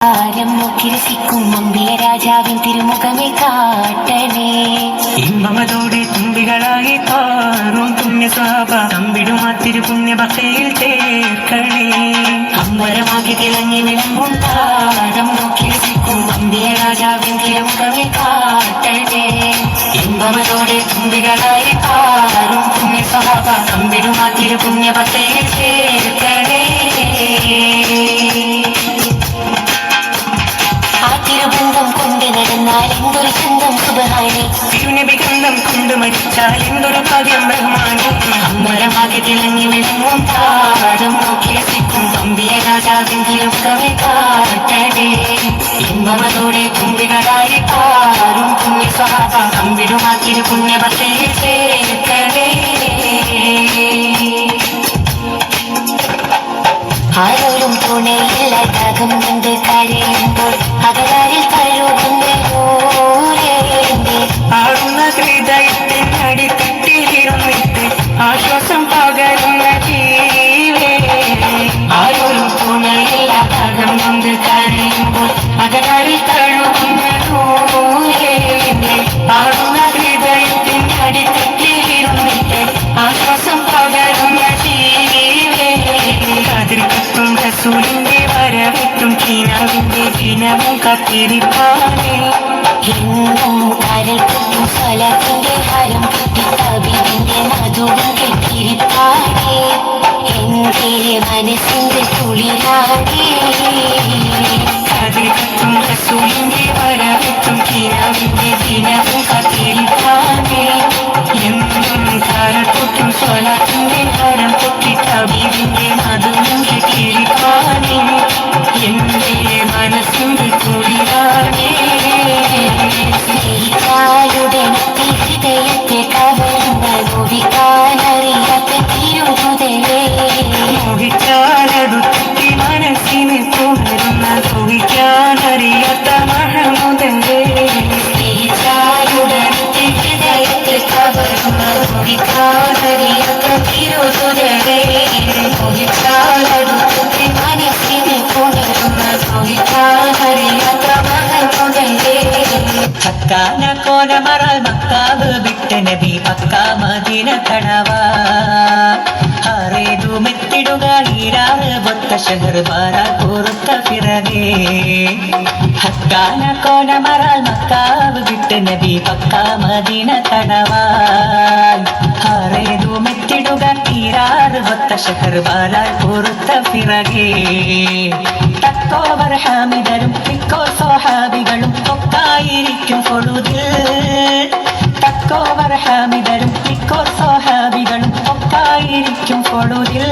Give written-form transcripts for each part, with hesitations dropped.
രസിക്കും മുമ്പിലെ രാജാവിൻ തിരുമുഖമേ കാട്ടണേ. ഇമ്പമതോടെ തുമ്പികളായി പാറും പുണ്യസ്വാഭ തമ്പിടും ആ തിരുപുണ്യ ഭക്തയിൽ ചേർക്കണേ. അമ്പരമാകെ തിളങ്ങി വിളങ്ങും താരം നോക്കി രസിക്കും മുമ്പിലെ രാജാവിൻ തിരുമുഖമേ കാട്ടണേ. ഇമ്പമതോടെ തുമ്പികളായി പാറും പുണ്യസ്വാഭ തമ്പിടും ആ തിരുപുണ്യ ഭക്തയിൽ ചേർക്കണേ. തിരുബന്ധം കൊണ്ട് നടന്നാൽ എന്തൊരു ചന്തം സുബഹാനെ, തിരുനബിഗന്ധം കൊണ്ട് മരിച്ചാൽ എന്തൊരു ഭാഗ്യം റഹ്മാനെ. അമ്പരമാകെ തിളങ്ങി വിളങ്ങും താരം നോക്കി രസിക്കും തമ്പിയെ രാജാവിൻ തിരുമുഖമേ കാട്ടണേ. ഇമ്പമതോടെ തുമ്പികളായി പാറും പുണ്യസ്വാഭ തമ്പിടും ആ തിരുപുണ്യ ഭക്തയിൽ ചേർക്കണേ. ആരോരും തുണയില്ല താകം കൊണ്ട് കരയുമ്പോൾ അകലാരിൽ തഴുകുന്ന ആടുന്ന ഹൃദയത്തിൻ അടിത്തട്ടിലിരുന്നിട്ട് ആശ്വാസം പകരുന്ന ജീവേ. ആരോരും തുണയില്ല താകം കൊണ്ട് കരയുമ്പോൾ അകലാരിൽ തഴുകുന്ന ആടുന്ന ഹൃദയത്തിൻ അടിത്തട്ടിലിരുന്നിട്ട് ആശ്വാസം പകരുന്ന ജീവേ. കതിർക്കത്തും റസൂലിന്റെ വരവെത്തും കിനാവിന്റെ ദിനവും കത്തിരിപ്പാനേ. എന്നും കരൾക്കും സ്വലത്തിന്റെ ഹരം കിട്ടി കവിന്റെ മധുരം കെട്ടിരിപ്പാനേ. എന്റെ മനസ്സിന്റെ കുളിരാണേ. കതിർക്കത്തും റസൂലിന്റെ വരവെത്തും കിനാവിന്റെ ദിനവും കത്തിരിപ്പാനേ. എന്നും കരൾക്കും സ്വലത്തിന്റെ ഹരം പൊട്ടി കവിന്റെ മധുരം കെട്ടിരിപ്പാനേ. എന്റെ മനസ്സിന്റെ കുളിരാണേ. സ്നേഹിതായുടെ ഹൃദയത്തെ കവർന്ന നോവിക്കാനറിയാത്ത തിരുമുതലേ. മോഹിച്ചാലടുത്തി മനസ്സിനെ പുണരുന്ന മോഹിക്കാനറിയാത്ത മഹമുതലേ. സ്നേഹിതായുടെ ഹൃദയത്തെ കവർന്ന നോവിക്കാനറിയാത്ത തിരുമുതലേ. മോഹിച്ചാലടുത്തി മനസ്സിനെ പുണരുന്ന നോവിക്കാനറിയാത്ത മഹമുതലേ. ഹക്കാന കോനമറാൽ മക്കാവ് വിട്ട നബി മക്കാ മദീന കണവാ. ഹറേതു മെത്തിടുക ഈരാറ് ബൊത്ത ഷഹർ ബാരാ കൂറുത്ത പിറകെ. ഹക്കാന കോനമറാൽ മക്കാവ് വിട്ട നബി മക്കാ മദീന കണവാ. ഹറേതു മെത്തിടുക ഈരാറ് ബൊത്ത ഷഹർ ബാരാ കൂറുത്ത പിറകെ. തക്കോവർ ഹാമിദരും മിക്കോ സ്വഹാബികളും ഒക്കായിരിക്കും പൊഴുതിൽ. തക്കോവർ ഹാമിദരും മിക്കോ സ്വഹാബികളും ഒക്കായിരിക്കും പൊഴുതിൽ.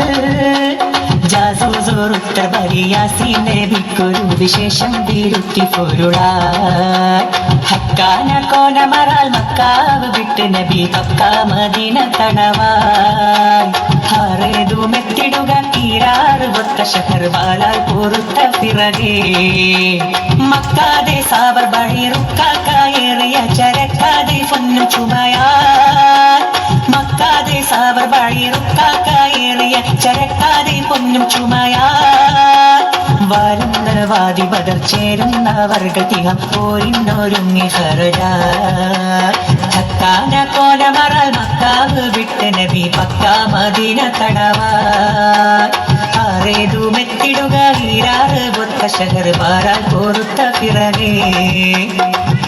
ജാസൂസോറുത്തർ ബരിയാസീൻ നബിക്കൊരു വിശേഷം തിരുത്തി പൊരുളായി. ഹക്കാന കോനമറാൽ മക്കാവ് വിട്ട് നബി മക്കാ മദീന കണവായി. ഹറേതു മെത്തിടുക ഈരാറ് ബൊത്ത ഷഹർ ബാലാൽ പൊറുത്ത പിറകെ. മക്കാതെ സാവർ ബഴിറുക്കായേറിയ ചരക്കാതെ പൊന്നു ചുമയാൽ. മക്കാതെ സാവർ ബഴിറുക്കായേറിയ ചരക്കാതെ പൊന്നും ചുമയാൽ. വരുന്ന വാദി ബദർ ചേരുന്നവർകൾ തികം പോരിന്നൊരുങ്ങി ഹർജാൽ. ഹക്കാന കോനമറാൽ മക്കാവ് വിട്ട് നബി മക്കാ മദീന കണവായി. ഹറേതു മെത്തിടുക ഈരാറ് ബൊത്ത ഷഹർ ബാരാൽ പൊറുത്ത പിറകെ.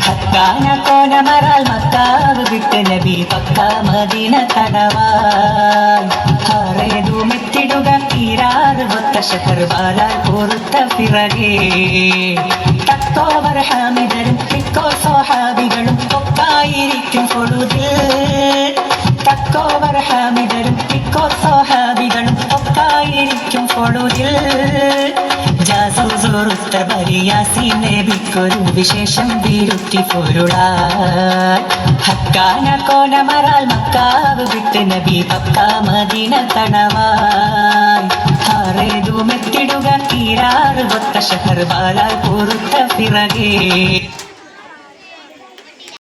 ഹക്കാന കോനമറാൽ മക്കാവ് വിട്ട് നബി മക്കാ മദീന കണവായി. ഹറേതു മെത്തിടുക ഈരാറ് ബൊത്ത ഷഹർ ബാരാൽ പൊറുത്ത പിറകെ. തക്കോവർ ഹാമിദരും മിക്കോ സ്വഹാബികളും ഒക്കായിരിക്കും പൊഴുതിൽ. തക്കോവർ ഹാമിദരും മിക്കോ സ്വഹാബികളും ഒക്കായിരിക്കും പൊഴുതിൽ. ജാസൂസോറുത്തർ ബരിയാസീൻ നബിക്കൊരു വിശേഷം തിരുത്തി പൊരുളായി. ഹക്കാന കോനമറാൽ മക്കാവ് വിട്ട് നബി മക്കാ മദീന കണവായി. ഹറേതു മെത്തിടുക ഈരാറ് ബൊത്ത ഷഹർ ബാലാൽ പൊറുത്ത പിറകെ.